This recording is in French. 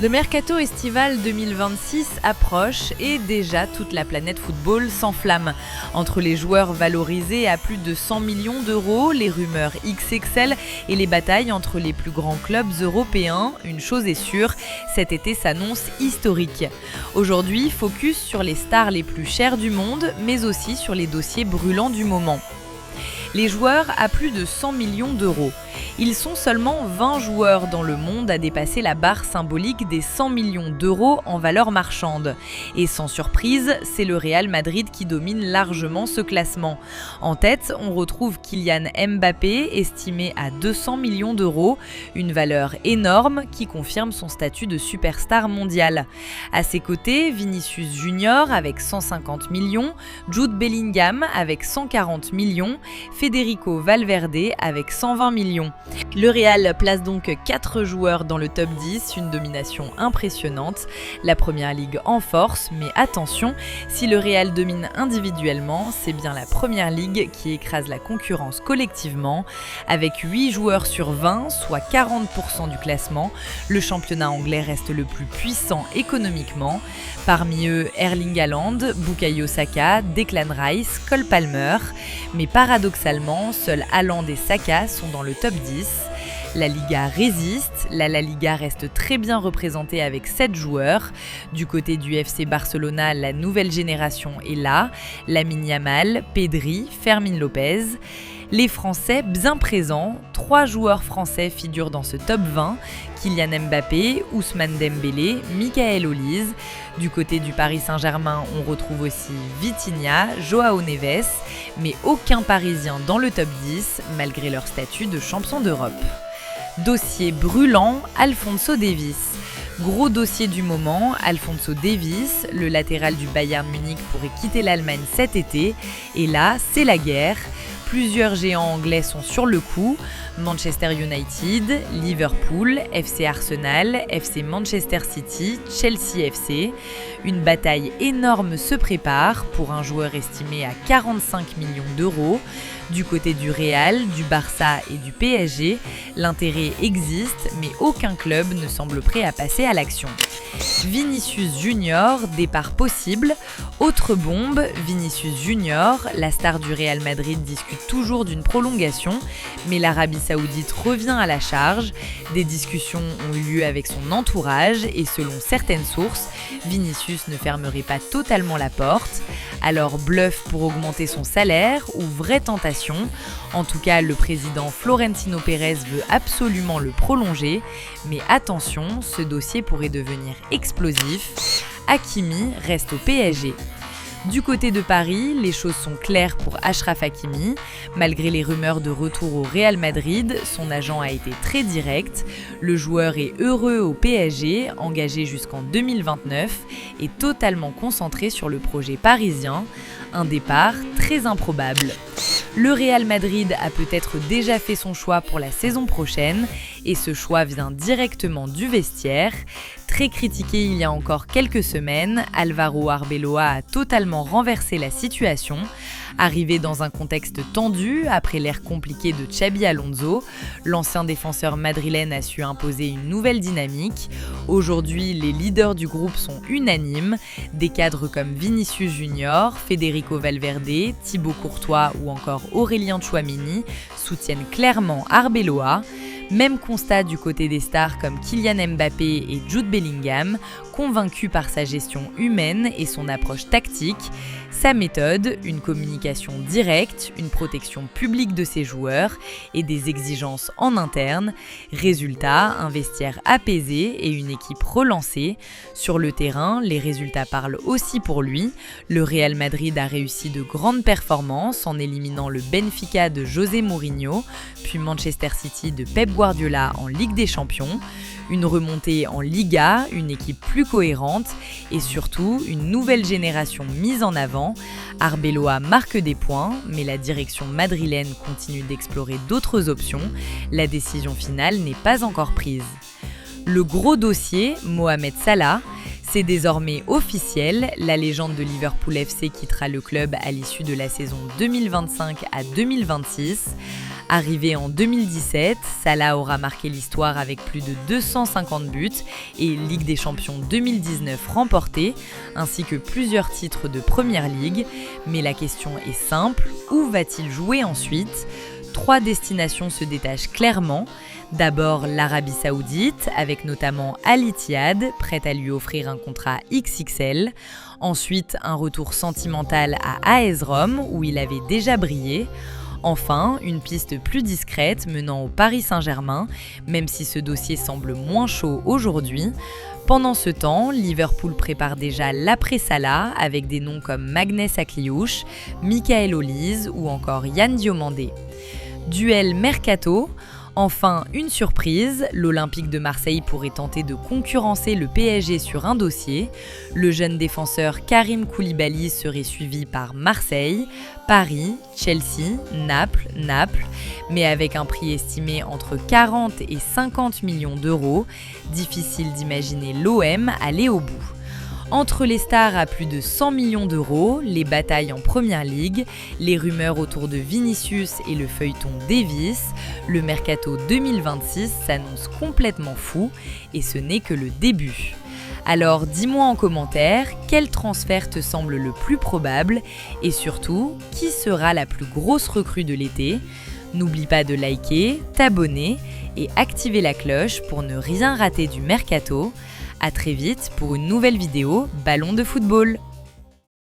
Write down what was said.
Le mercato estival 2026 approche et déjà toute la planète football s'enflamme. Entre les joueurs valorisés à plus de 100 millions d'euros, les rumeurs XXL et les batailles entre les plus grands clubs européens, une chose est sûre, cet été s'annonce historique. Aujourd'hui, focus sur les stars les plus chères du monde, mais aussi sur les dossiers brûlants du moment. Les joueurs à plus de 100 millions d'euros. Ils sont seulement 20 joueurs dans le monde à dépasser la barre symbolique des 100 millions d'euros en valeur marchande. Et sans surprise, c'est le Real Madrid qui domine largement ce classement. En tête, on retrouve Kylian Mbappé, estimé à 200 millions d'euros, une valeur énorme qui confirme son statut de superstar mondial. À ses côtés, Vinicius Junior avec 150 millions, Jude Bellingham avec 140 millions, Federico Valverde avec 120 millions. Le Real place donc 4 joueurs dans le top 10, une domination impressionnante. La Première Ligue en force, mais attention, si le Real domine individuellement, c'est bien la Première Ligue qui écrase la concurrence collectivement. Avec 8 joueurs sur 20, soit 40% du classement, le championnat anglais reste le plus puissant économiquement. Parmi eux, Erling Haaland, Bukayo Saka, Declan Rice, Cole Palmer. Mais paradoxalement, seuls Haaland et Saka sont dans le top 10. La Liga résiste, la Liga reste très bien représentée avec 7 joueurs. Du côté du FC Barcelona, la nouvelle génération est là, Lamine Yamal, Pedri, Fermin Lopez. Les Français bien présents, 3 joueurs français figurent dans ce top 20, Kylian Mbappé, Ousmane Dembélé, Michael Olise. Du côté du Paris Saint-Germain, on retrouve aussi Vitinha, Joao Neves, mais aucun Parisien dans le top 10, malgré leur statut de champion d'Europe. Dossier brûlant, Alphonso Davies. Gros dossier du moment, Alphonso Davies, le latéral du Bayern Munich pourrait quitter l'Allemagne cet été, et là, c'est la guerre. Plusieurs géants anglais sont sur le coup, Manchester United, Liverpool, FC Arsenal, FC Manchester City, Chelsea FC. Une bataille énorme se prépare pour un joueur estimé à 45 millions d'euros. Du côté du Real, du Barça et du PSG, l'intérêt existe, mais aucun club ne semble prêt à passer à l'action. Vinicius Junior, départ possible. Autre bombe, Vinicius Junior, la star du Real Madrid discute toujours d'une prolongation, mais l'Arabie Saoudite revient à la charge. Des discussions ont eu lieu avec son entourage et selon certaines sources, Vinicius ne fermerait pas totalement la porte. Alors bluff pour augmenter son salaire ou vraie tentation? En tout cas, le président Florentino Pérez veut absolument le prolonger, mais attention, ce dossier pourrait devenir explosif. Hakimi reste au PSG. Du côté de Paris, les choses sont claires pour Achraf Hakimi. Malgré les rumeurs de retour au Real Madrid, son agent a été très direct. Le joueur est heureux au PSG, engagé jusqu'en 2029 et totalement concentré sur le projet parisien. Un départ très improbable. Le Real Madrid a peut-être déjà fait son choix pour la saison prochaine et ce choix vient directement du vestiaire. Très critiqué il y a encore quelques semaines, Álvaro Arbeloa a totalement renversé la situation. Arrivé dans un contexte tendu, après l'ère compliquée de Xabi Alonso, l'ancien défenseur madrilène a su imposer une nouvelle dynamique. Aujourd'hui, les leaders du groupe sont unanimes. Des cadres comme Vinicius Junior, Federico Valverde, Thibaut Courtois ou encore Aurélien Tchouaméni soutiennent clairement Arbeloa. Même constat du côté des stars comme Kylian Mbappé et Jude Bellingham, convaincus par sa gestion humaine et son approche tactique. Sa méthode, une communication directe, une protection publique de ses joueurs et des exigences en interne. Résultat, un vestiaire apaisé et une équipe relancée. Sur le terrain, les résultats parlent aussi pour lui. Le Real Madrid a réussi de grandes performances en éliminant le Benfica de José Mourinho, puis Manchester City de Pep Guardiola en Ligue des Champions. Une remontée en Liga, une équipe plus cohérente et surtout une nouvelle génération mise en avant. Arbeloa marque des points, mais la direction madrilène continue d'explorer d'autres options. La décision finale n'est pas encore prise. Le gros dossier, Mohamed Salah. C'est désormais officiel, la légende de Liverpool FC quittera le club à l'issue de la saison 2025 à 2026. Arrivé en 2017, Salah aura marqué l'histoire avec plus de 250 buts et Ligue des Champions 2019 remportée, ainsi que plusieurs titres de Première Ligue. Mais la question est simple, où va-t-il jouer ensuite ? 3 destinations se détachent clairement. D'abord l'Arabie Saoudite, avec notamment Al Ittihad, prête à lui offrir un contrat XXL. Ensuite, un retour sentimental à AS Rome, où il avait déjà brillé. Enfin, une piste plus discrète menant au Paris Saint-Germain, même si ce dossier semble moins chaud aujourd'hui. Pendant ce temps, Liverpool prépare déjà l'après-Salah avec des noms comme Magnès Akliouche, Michael Olise ou encore Yann Diomandé. Duel Mercato. Enfin, une surprise, l'Olympique de Marseille pourrait tenter de concurrencer le PSG sur un dossier. Le jeune défenseur Karim Koulibaly serait suivi par Marseille, Paris, Chelsea, Naples, mais avec un prix estimé entre 40 et 50 millions d'euros. Difficile d'imaginer l'OM aller au bout. Entre les stars à plus de 100 millions d'euros, les batailles en Première Ligue, les rumeurs autour de Vinicius et le feuilleton Davis, le mercato 2026 s'annonce complètement fou et ce n'est que le début. Alors dis-moi en commentaire quel transfert te semble le plus probable et surtout qui sera la plus grosse recrue de l'été. N'oublie pas de liker, t'abonner et activer la cloche pour ne rien rater du mercato. À très vite pour une nouvelle vidéo Ballon de football.